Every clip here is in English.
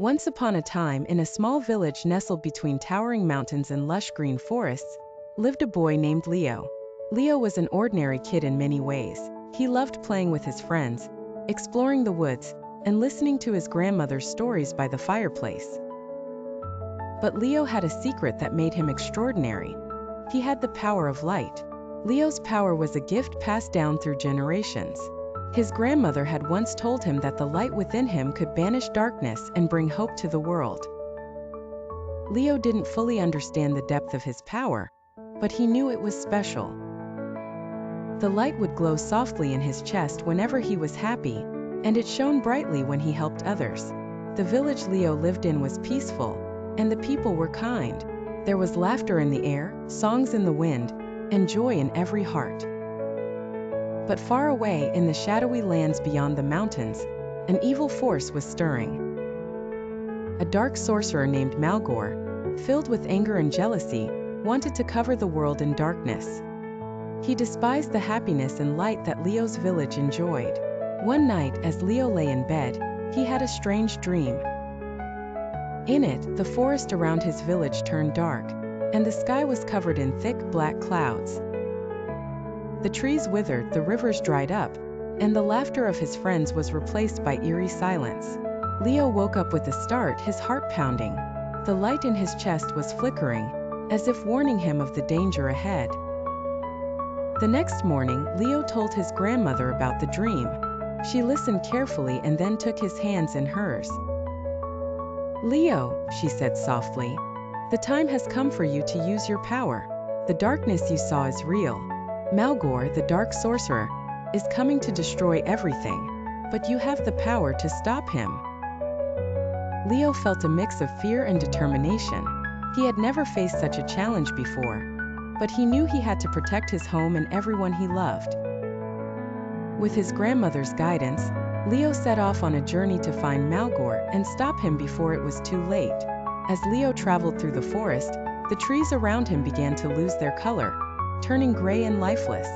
Once upon a time, in a small village nestled between towering mountains and lush green forests, lived a boy named Leo. Leo was an ordinary kid in many ways. He loved playing with his friends, exploring the woods, and listening to his grandmother's stories by the fireplace. But Leo had a secret that made him extraordinary. He had the power of light. Leo's power was a gift passed down through generations. His grandmother had once told him that the light within him could banish darkness and bring hope to the world. Leo didn't fully understand the depth of his power, but he knew it was special. The light would glow softly in his chest whenever he was happy, and it shone brightly when he helped others. The village Leo lived in was peaceful, and the people were kind. There was laughter in the air, songs in the wind, and joy in every heart. But far away in the shadowy lands beyond the mountains, an evil force was stirring. A dark sorcerer named Malgor, filled with anger and jealousy, wanted to cover the world in darkness. He despised the happiness and light that Leo's village enjoyed. One night, as Leo lay in bed, he had a strange dream. In it, the forest around his village turned dark, and the sky was covered in thick black clouds. The trees withered, the rivers dried up, and the laughter of his friends was replaced by eerie silence. Leo woke up with a start, his heart pounding. The light in his chest was flickering, as if warning him of the danger ahead. The next morning, Leo told his grandmother about the dream. She listened carefully and then took his hands in hers. "Leo," she said softly, "the time has come for you to use your power. The darkness you saw is real. Malgor, the dark sorcerer, is coming to destroy everything, but you have the power to stop him." Leo felt a mix of fear and determination. He had never faced such a challenge before, but he knew he had to protect his home and everyone he loved. With his grandmother's guidance, Leo set off on a journey to find Malgor and stop him before it was too late. As Leo traveled through the forest, the trees around him began to lose their color, turning gray and lifeless.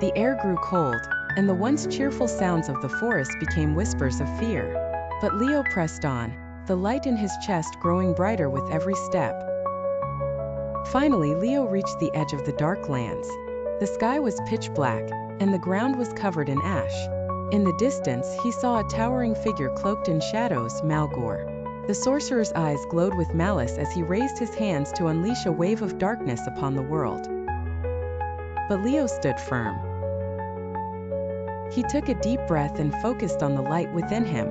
The air grew cold, and the once cheerful sounds of the forest became whispers of fear. But Leo pressed on, the light in his chest growing brighter with every step. Finally, Leo reached the edge of the dark lands. The sky was pitch black, and the ground was covered in ash. In the distance, he saw a towering figure cloaked in shadows, Malgor. The sorcerer's eyes glowed with malice as he raised his hands to unleash a wave of darkness upon the world. But Leo stood firm. He took a deep breath and focused on the light within him.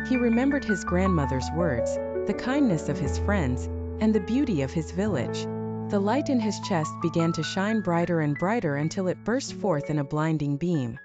He remembered his grandmother's words, the kindness of his friends, and the beauty of his village. The light in his chest began to shine brighter and brighter until it burst forth in a blinding beam.